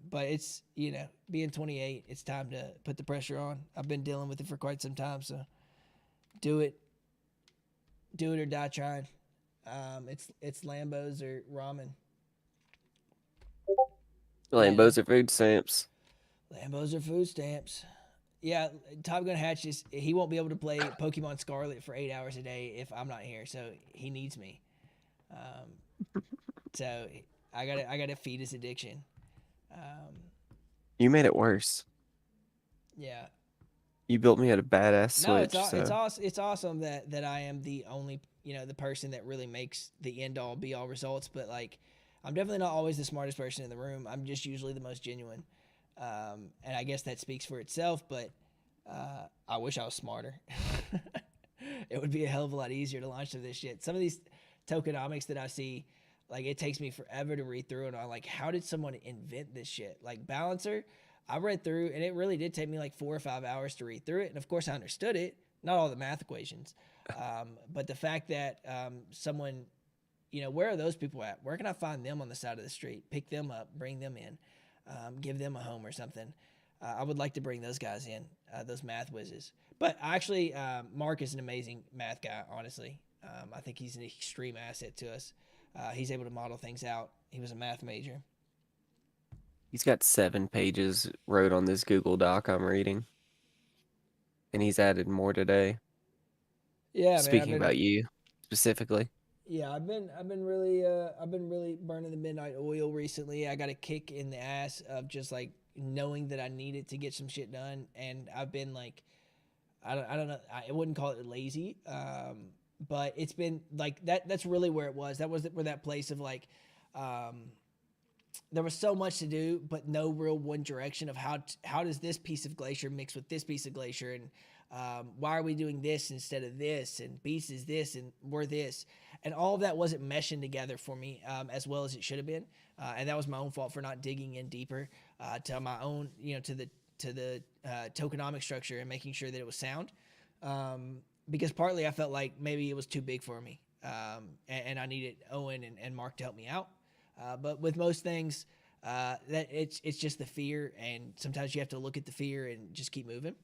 But it's, being 28, it's time to put the pressure on. I've been dealing with it for quite some time, so do it or die trying. It's Lambos or ramen. Lambos are food stamps. Lambos are food stamps. Yeah, Top Gun Hatch he won't be able to play Pokemon Scarlet for 8 hours a day if I'm not here, so he needs me. So I gotta feed his addiction. You made it worse. Yeah. You built me at a badass No, switch. it's awesome that I am the only the person that really makes the end all be all results. But like, I'm definitely not always the smartest person in the room. I'm just usually the most genuine, and I guess that speaks for itself. But I wish I was smarter. It would be a hell of a lot easier to launch some of this shit. Some of these tokenomics that I see. Like, it takes me forever to read through, and I'm like, how did someone invent this shit? Like, Balancer, I read through, and it really did take me like 4 or 5 hours to read through it. And, of course, I understood it. Not all the math equations. But the fact that someone, where are those people at? Where can I find them on the side of the street? Pick them up, bring them in, give them a home or something. I would like to bring those guys in, those math whizzes. But actually, Mark is an amazing math guy, honestly. I think he's an extreme asset to us. He's able to model things out. He was a math major. He's got 7 pages wrote on this Google Doc I'm reading. And he's added more today. Yeah, Speaking about you specifically. Yeah, I've been really burning the midnight oil recently. I got a kick in the ass of just like knowing that I needed to get some shit done, and I've been like, I don't know, I wouldn't call it lazy. But it's been like that. That's really where it was. That was where that place of like, there was so much to do, but no real one direction of how does this piece of Glacier mix with this piece of Glacier, and why are we doing this instead of this, and Beast is this, and we're this, and all of that wasn't meshing together for me as well as it should have been, and that was my own fault for not digging in deeper to my own, to the tokenomic structure and making sure that it was sound, because partly I felt like maybe it was too big for me, and I needed Owen and Mark to help me out. But with most things, that it's just the fear, and sometimes you have to look at the fear and just keep moving.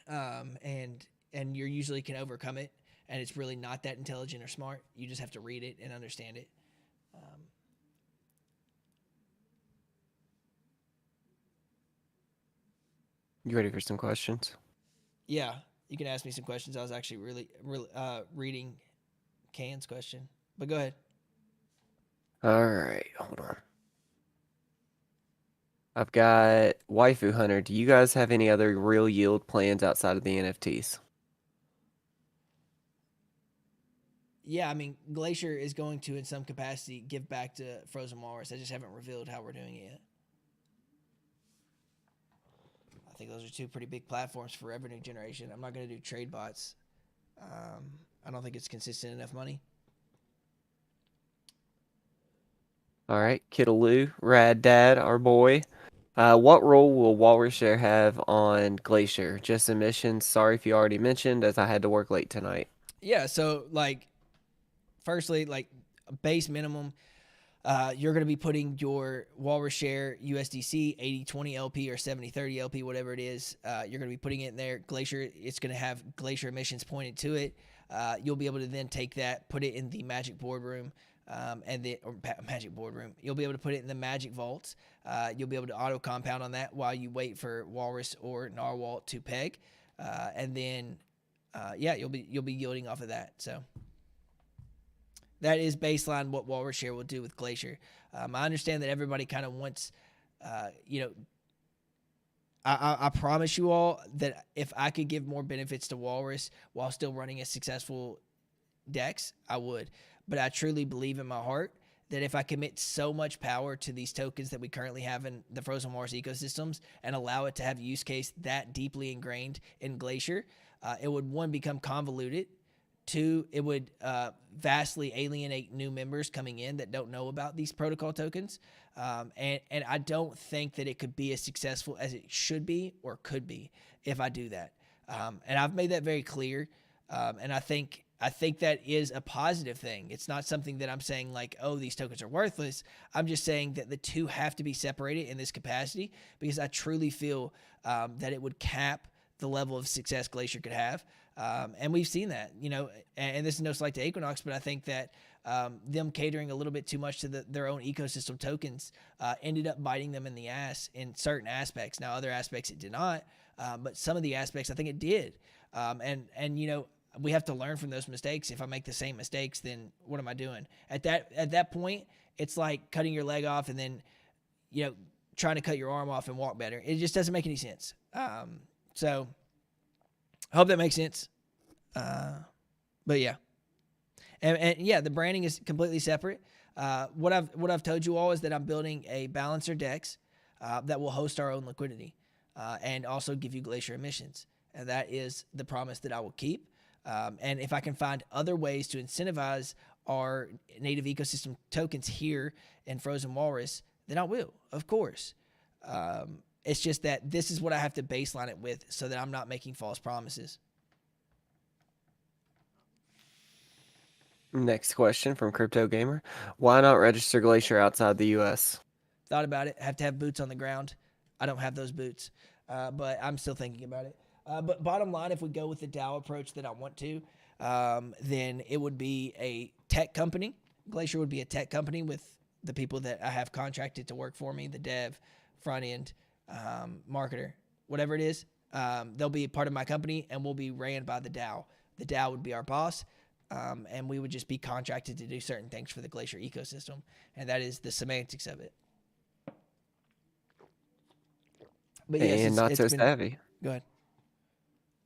And you usually can overcome it, and it's really not that intelligent or smart. You just have to read it and understand it. Um, You ready for some questions? yeah, you can ask me some questions. I was actually really reading Can's question, but go ahead. All right, hold on. I've got Waifu Hunter. Do you guys have any other real yield plans outside of the NFTs? Yeah, I mean, Glacier is going to, in some capacity, give back to Frozen Walrus. I just haven't revealed how we're doing it yet. I think those are two pretty big platforms for revenue generation. I'm not going to do trade bots. I don't think it's consistent enough money. All right, Kittaloo, Rad Dad, our boy. What role will Walrus Share have on Glacier? Just emissions. Sorry if you already mentioned, as I had to work late tonight. Yeah, so like, firstly, like base minimum, you're going to be putting your Walrus Share USDC 80/20 LP or 70/30 LP, whatever it is. You're going to be putting it in there. Glacier, it's going to have Glacier emissions pointed to it. You'll be able to then take that, put it in the Magic Boardroom, Magic Boardroom. You'll be able to put it in the Magic Vaults. You'll be able to auto compound on that while you wait for Walrus or Narwhal to peg, and then yeah, you'll be yielding off of that. So that is baseline what Walrus Share will do with Glacier. I understand that everybody kind of wants, you know, I promise you all that if I could give more benefits to Walrus while still running a successful Dex, I would. But I truly believe in my heart that if I commit so much power to these tokens that we currently have in the Frozen Walrus ecosystems and allow it to have use case that deeply ingrained in Glacier, it would, one, become convoluted. Two, it would vastly alienate new members coming in that don't know about these protocol tokens. And I don't think that it could be as successful as it should be or could be if I do that. And I've made that very clear. And I think that is a positive thing. It's not something that I'm saying like, oh, these tokens are worthless. I'm just saying that the two have to be separated in this capacity because I truly feel that it would cap the level of success Glacier could have. And we've seen that, and this is no slight to Equinox, but I think that them catering a little bit too much to their own ecosystem tokens ended up biting them in the ass in certain aspects. Now, other aspects it did not, but some of the aspects I think it did. And we have to learn from those mistakes. If I make the same mistakes, then what am I doing? At that point, it's like cutting your leg off and then, trying to cut your arm off and walk better. It just doesn't make any sense. So I hope that makes sense. But yeah. And yeah, the branding is completely separate. What I've told you all is that I'm building a balancer Dex that will host our own liquidity and also give you Glacier emissions. And that is the promise that I will keep. And if I can find other ways to incentivize our native ecosystem tokens here in Frozen Walrus, then I will, of course. It's just that this is what I have to baseline it with so that I'm not making false promises. Next question from Crypto Gamer. Why not register Glacier outside the US? Thought about it. Have to have boots on the ground. I don't have those boots, but I'm still thinking about it. But bottom line, if we go with the DAO approach that I want to, then it would be a tech company. Glacier would be a tech company with the people that I have contracted to work for me, the dev, front end, marketer, whatever it is. They'll be a part of my company and we'll be ran by the DAO. The DAO would be our boss. And we would just be contracted to do certain things for the Glacier ecosystem. And that is the semantics of it. But yes, And not it's so been. savvy. Go ahead.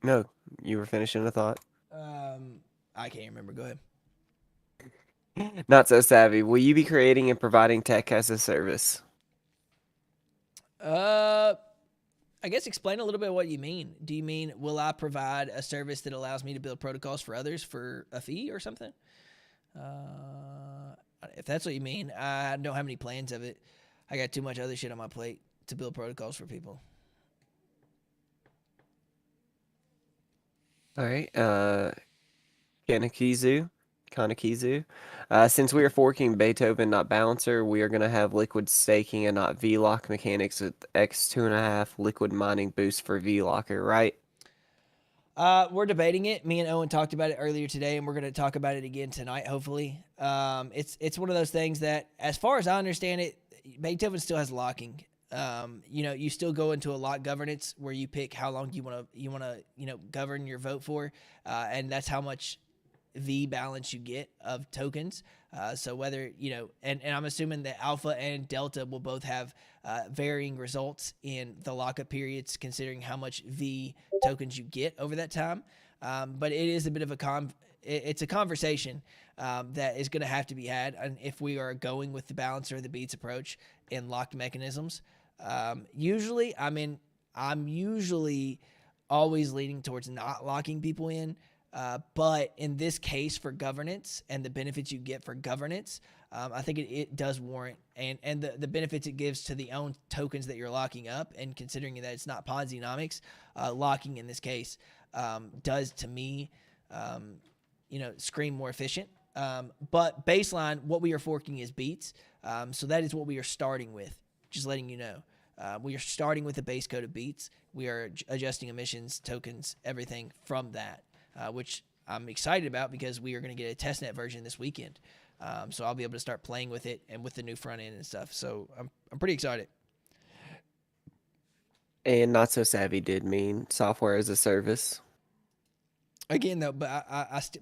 No, you were finishing a thought. I can't remember. Go ahead. Not so savvy. Will you be creating and providing tech as a service? Uh, I guess explain a little bit what you mean. Do you mean will I provide a service that allows me to build protocols for others for a fee or something? If that's what you mean, I don't have any plans of it. I got too much other shit on my plate to build protocols for people. All right. Kanakizu. Kanakizu. Since we are forking Beethoven, not Bouncer, we are going to have liquid staking and not VLOck mechanics with X2.5 liquid mining boost for VLocker, right? We're debating it. Me and Owen talked about it earlier today, and we're going to talk about it again tonight, hopefully. It's one of those things that, as far as I understand it, Beethoven still has locking. You still go into a lock governance where you pick how long you want to govern your vote for, and that's how much V balance you get of tokens. So whether, and I'm assuming that alpha and delta will both have varying results in the lockup periods, considering how much V tokens you get over that time. But it is a bit of it's a conversation that is going to have to be had. And if we are going with the balancer or the beats approach in locked mechanisms, I'm usually always leaning towards not locking people in. But in this case, for governance and the benefits you get for governance, I think it does warrant, and the benefits it gives to the own tokens that you're locking up, and considering that it's not Ponzi-nomics, locking in this case does to me, scream more efficient. But baseline, what we are forking is beats. So that is what we are starting with. Just letting you know. We are starting with the base code of beats. We are adjusting emissions, tokens, everything from that. Which I'm excited about because we are going to get a testnet version this weekend. So I'll be able to start playing with it and with the new front end and stuff. So I'm pretty excited. And not so savvy did mean software as a service. Again, though, but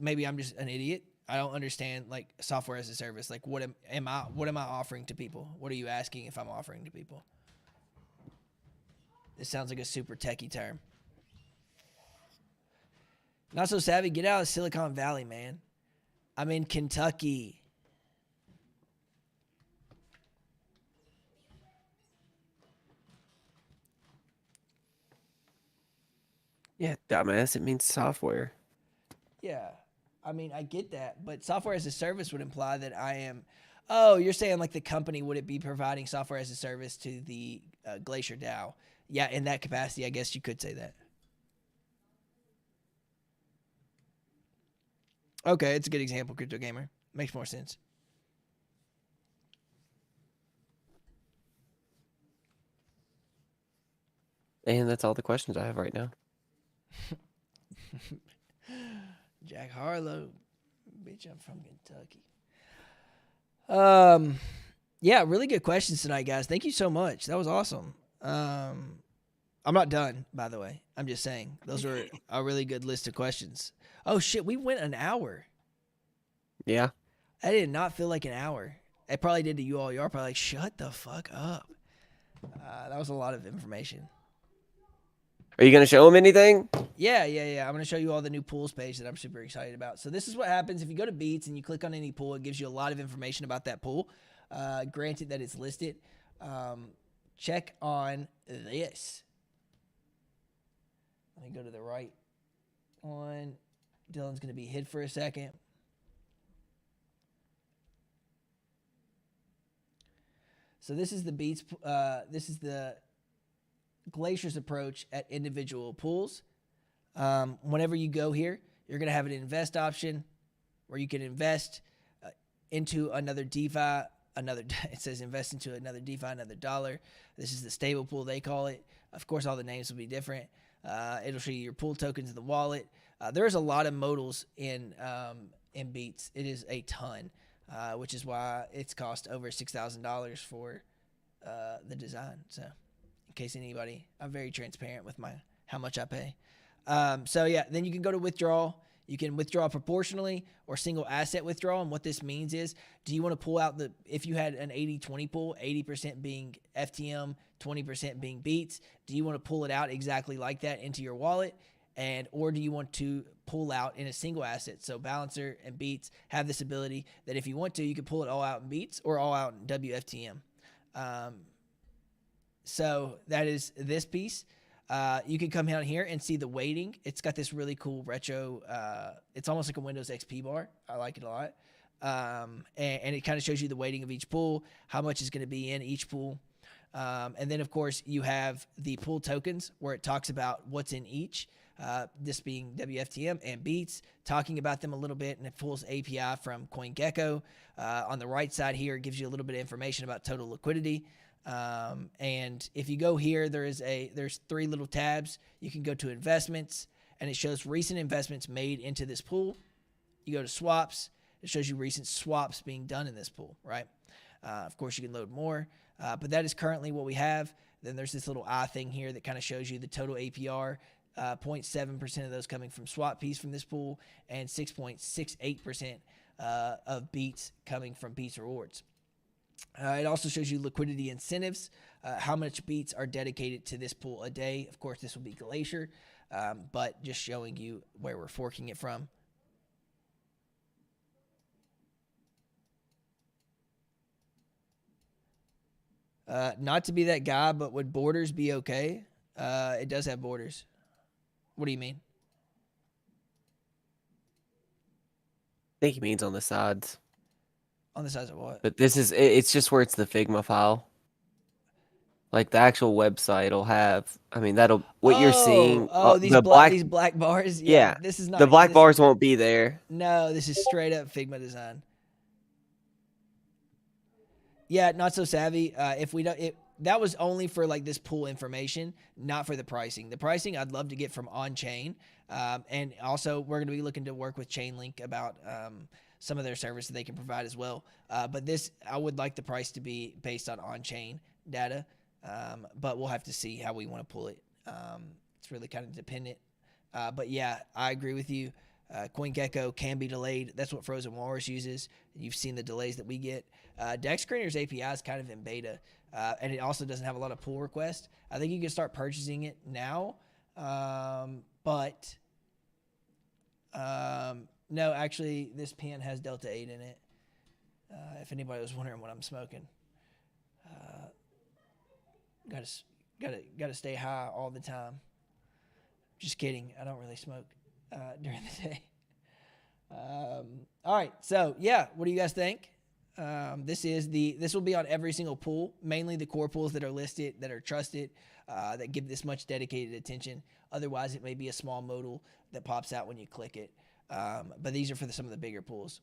maybe I'm just an idiot. I don't understand like software as a service. Like what am I offering to people? What are you asking if I'm offering to people? This sounds like a super techie term. Not so savvy. Get out of Silicon Valley, man. I'm in Kentucky. Yeah, dumbass. It means software. Yeah. I get that, but software as a service would imply that I am. Oh, you're saying like the company would it be providing software as a service to the Glacier DAO? Yeah, in that capacity, I guess you could say that. Okay, it's a good example, Crypto Gamer. Makes more sense. And that's all the questions I have right now. Jack Harlow, bitch, I'm from Kentucky. Yeah, really good questions tonight, guys. Thank you so much. That was awesome. I'm not done, by the way. I'm just saying those were a really good list of questions. Oh shit, we went an hour. Yeah. I did not feel like an hour. It probably did to you all. You are probably like, shut the fuck up. That was a lot of information. Are you going to show them anything? Yeah. I'm going to show you all the new pools page that I'm super excited about. So this is what happens if you go to Beats and you click on any pool. It gives you a lot of information about that pool. Granted that it's listed. Check on this. Let me go to the right one. Dylan's going to be hid for a second. So this is the Beats. This is the Glacier's approach at individual pools. Whenever you go here, you're going to have an invest option where you can invest into another DeFi. It says invest into another DeFi, another dollar. This is the stable pool they call it. Of course, all the names will be different. It'll show you your pool tokens in the wallet. There's a lot of modals in Beats. It is a ton. Which is why it's cost over $6,000 for the design. So, in case anybody, I'm very transparent with how much I pay. So yeah, then you can go to withdrawal. You can withdraw proportionally or single asset withdrawal. And what this means is, do you want to pull out if you had an 80-20 pool, 80% being FTM, 20% being Beats, do you want to pull it out exactly like that into your wallet? or do you want to pull out in a single asset? So Balancer and Beats have this ability that if you want to, you can pull it all out in Beats or all out in WFTM. So that is this piece. You can come down here and see the weighting. It's got this really cool retro. It's almost like a Windows XP bar. I like it a lot. And it kind of shows you the weighting of each pool, how much is going to be in each pool. And then, of course, you have the pool tokens where it talks about what's in each. This being WFTM and Beats, talking about them a little bit, and it pulls API from CoinGecko. On the right side here, it gives you a little bit of information about total liquidity. And if you go here, there's 3 little tabs. You can go to investments, and it shows recent investments made into this pool. You go to swaps. It shows you recent swaps being done in this pool, right? Of course, you can load more, but that is currently what we have. Then there's this little eye thing here that kind of shows you the total APR. 0.7% of those coming from swap piece from this pool, and 6.68% of Beats coming from Beats rewards. It also shows you liquidity incentives, how much Beats are dedicated to this pool a day. Of course, this will be Glacier, but just showing you where we're forking it from. Not to be that guy, but would borders be okay? It does have borders. What do you mean? I think he means on the sides. On the sides of what? But it's just where it's the Figma file. Like the actual website will have, what you're seeing. These black bars. Yeah. This is not The black bars won't be there. No, this is straight up Figma design. Yeah, not so savvy. If we don't, that was only for like this pool information, not for the pricing. The pricing I'd love to get from on-chain, and also we're going to be looking to work with Chainlink about some of their service that they can provide as well. But this, I would like the price to be based on-chain data, but we'll have to see how we want to pull it. It's really kind of dependent. But yeah, I agree with you. CoinGecko can be delayed. That's what Frozen Walrus uses. You've seen the delays that we get. Dex Screener's API is kind of in beta, and it also doesn't have a lot of pull requests. I think you can start purchasing it now, but no, actually, this pen has Delta 8 in it. If anybody was wondering what I'm smoking, gotta stay high all the time. Just kidding. I don't really smoke during the day. All right. So yeah, what do you guys think? This will be on every single pool, mainly the core pools that are listed, that are trusted, that give this much dedicated attention. Otherwise, it may be a small modal that pops out when you click it. But these are for some of the bigger pools.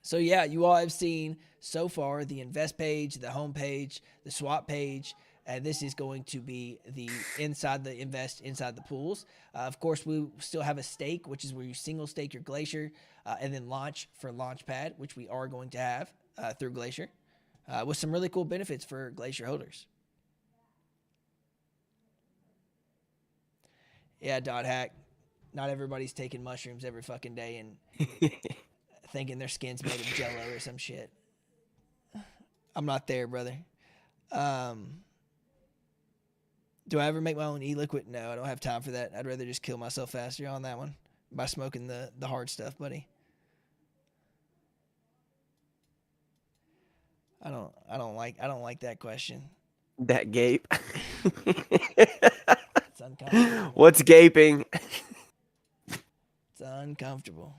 So yeah, you all have seen so far the invest page, the home page, the swap page, and this is going to be the inside the invest inside the pools. Of course, we still have a stake, which is where you single stake your Glacier, and then launch for Launchpad, which we are going to have through Glacier, with some really cool benefits for Glacier holders. Yeah, Dot Hack. Not everybody's taking mushrooms every fucking day and thinking their skin's made of Jello or some shit. I'm not there, brother. Do I ever make my own e-liquid? No, I don't have time for that. I'd rather just kill myself faster on that one by smoking the hard stuff, buddy. I don't like that question. That gape. It's uncomfortable. What's gaping? It's uncomfortable.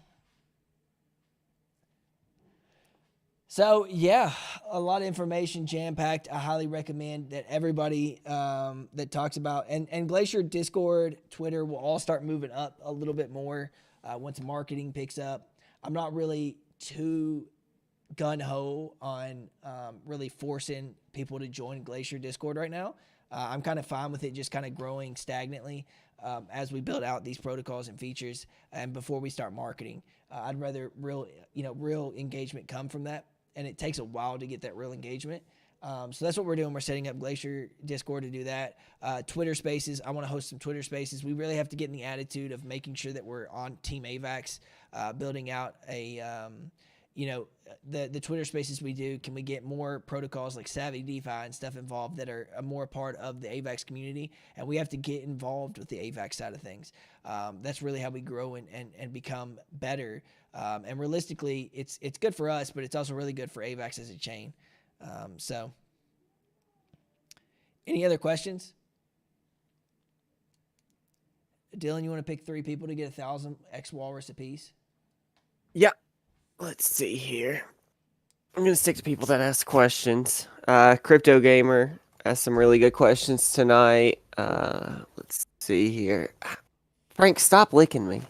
So yeah, a lot of information jam-packed. I highly recommend that everybody that talks about and Glacier Discord, Twitter will all start moving up a little bit more once marketing picks up. I'm not really too gun-ho on really forcing people to join Glacier Discord right now. I'm kind of fine with it just kind of growing stagnantly as we build out these protocols and features and before we start marketing. I'd rather real engagement come from that. And it takes a while to get that real engagement. So that's what we're doing. We're setting up Glacier Discord to do that. Twitter Spaces. I want to host some Twitter Spaces. We really have to get in the attitude of making sure that we're on Team AVAX, building out a the Twitter spaces we do, can we get more protocols like Savvy DeFi and stuff involved that are a more part of the AVAX community? And we have to get involved with the AVAX side of things. That's really how we grow and become better. And realistically, it's good for us, but it's also really good for AVAX as a chain. So, any other questions? Dylan, you want to pick 3 people to get 1,000 X Walrus apiece? Yeah. Let's see here. I'm going to stick to people that ask questions. Crypto Gamer asked some really good questions tonight. Let's see here. Frank, stop licking me.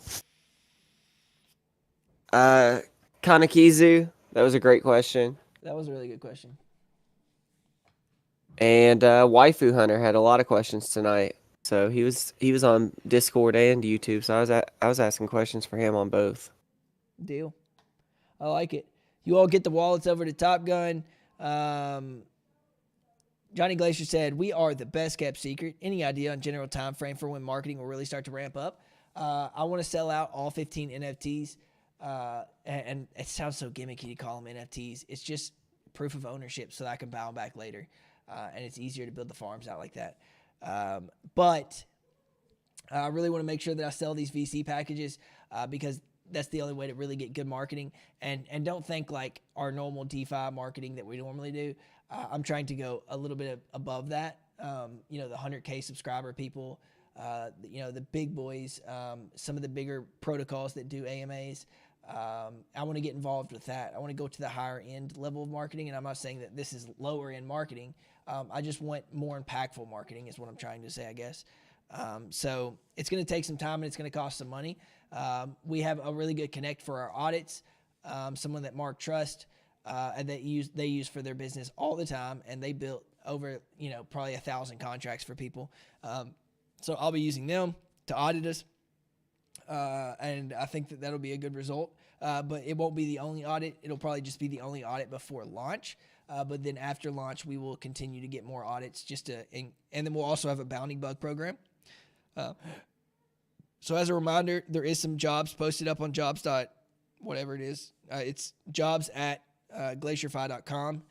Kanakizu, that was a great question. That was a really good question. And Waifu Hunter had a lot of questions tonight. So he was on Discord and YouTube. So I was asking questions for him on both. Deal. I like it. You all get the wallets over to Top Gun. Johnny Glacier said, "We are the best kept secret. Any idea on general time frame for when marketing will really start to ramp up?" I want to sell out all 15 NFTs. And it sounds so gimmicky to call them NFTs. It's just proof of ownership so that I can buy them back later. And it's easier to build the farms out like that. But I really want to make sure that I sell these VC packages because that's the only way to really get good marketing. And don't think like our normal DeFi marketing that we normally do. I'm trying to go a little bit above that. The 100K subscriber people, the big boys, some of the bigger protocols that do AMAs. I want to get involved with that. I want to go to the higher end level of marketing. And I'm not saying that this is lower end marketing. I just want more impactful marketing is what I'm trying to say, I guess. So it's going to take some time and it's going to cost some money. We have a really good connect for our audits. Someone that Mark trusts, and they use for their business all the time. And they built over, probably 1,000 contracts for people. So I'll be using them to audit us. And I think that that'll be a good result. But it won't be the only audit. It'll probably just be the only audit before launch. But then after launch, we will continue to get more audits and then we'll also have a bounty bug program. So as a reminder, there is some jobs posted up on whatever it is. It's jobs at glacierfi.com.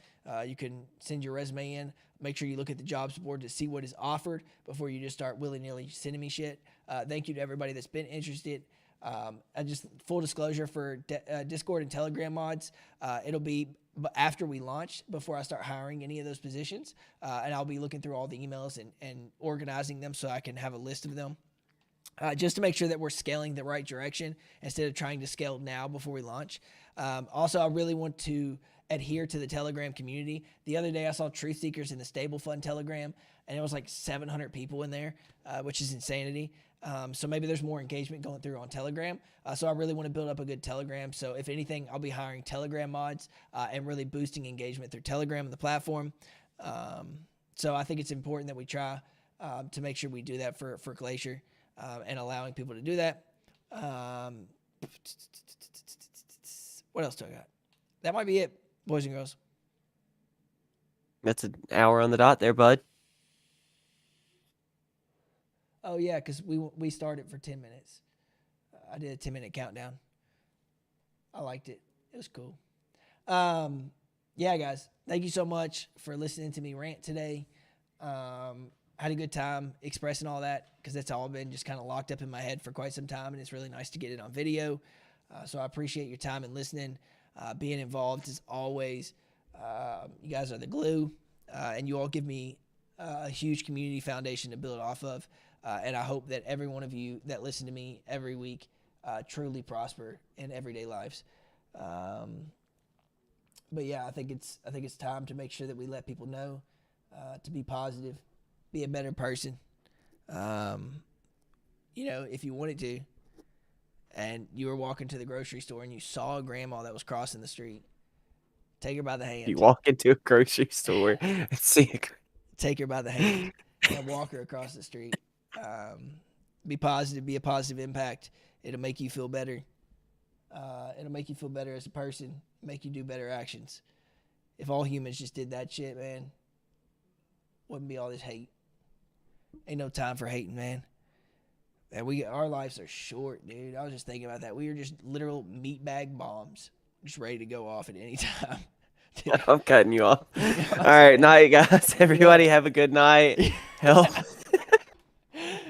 You can send your resume in. Make sure you look at the jobs board to see what is offered before you just start willy-nilly sending me shit. Thank you to everybody that's been interested. And just full disclosure for Discord and Telegram mods, it'll be after we launch before I start hiring any of those positions. And I'll be looking through all the emails and organizing them so I can have a list of them. Just to make sure that we're scaling the right direction instead of trying to scale now before we launch. Also, I really want to adhere to the Telegram community. The other day I saw Truth Seekers in the Stable Fund Telegram, and it was like 700 people in there, which is insanity. So maybe there's more engagement going through on Telegram. So I really want to build up a good Telegram. So if anything, I'll be hiring Telegram mods and really boosting engagement through Telegram and the platform. So I think it's important that we try to make sure we do that for Glacier and allowing people to do that. What else do I got? That might be it, boys and girls. That's an hour on the dot there, bud. Oh, yeah, because we started for 10 minutes. I did a 10-minute countdown. I liked it. It was cool. Yeah, guys, thank you so much for listening to me rant today. Had a good time expressing all that because that's all been just kind of locked up in my head for quite some time, and it's really nice to get it on video. So I appreciate your time and listening, being involved as always. You guys are the glue, and you all give me a huge community foundation to build off of. And I hope that every one of you that listen to me every week truly prosper in everyday lives. But yeah, I think it's time to make sure that we let people know to be positive, be a better person. If you wanted to, and you were walking to the grocery store and you saw a grandma that was crossing the street, take her by the hand. You walk into a grocery store and see a... Take her by the hand and walk her across the street. Be positive, be a positive impact. It'll make you feel better. It'll make you feel better as a person, make you do better actions. If all humans just did that shit, man, wouldn't be all this hate. Ain't no time for hating, man. And our lives are short, dude. I was just thinking about that. We are just literal meatbag bombs just ready to go off at any time. I'm cutting you off. You know what All I'm right, saying? night, guys. Everybody have a good night. Hell,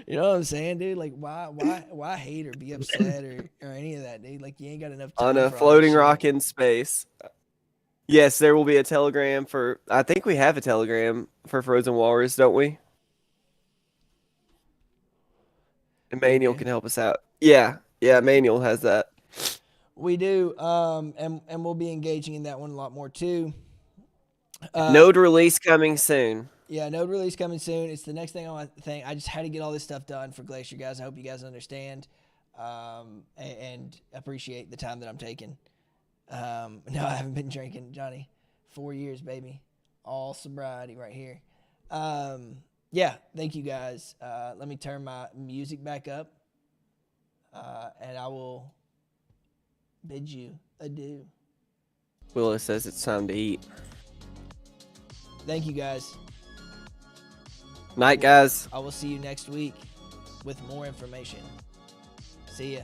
You know what I'm saying, dude? Like, why hate or be upset or any of that, dude? Like, you ain't got enough on time a for all that floating rock shit. in space. Yes, there will be a telegram for. I think we have a telegram for Frozen Walrus, don't we? We Emmanuel do. can help us out. Yeah, yeah, We do. Emmanuel has that. We do. And we'll be engaging in that one a lot more too. Uh, Node release coming soon. yeah, node release coming soon. It's the next thing on my thing. I just had to get all this stuff done for Glacier, guys. I hope you guys understand, and appreciate the time that I'm taking. No, I haven't been drinking, Johnny. 4 years, baby. All sobriety right here. Yeah, thank you guys. Let me turn my music back up, and I will bid you adieu. Willow says it's time to eat. Thank you guys. Night, guys. I will see you next week with more information. See ya.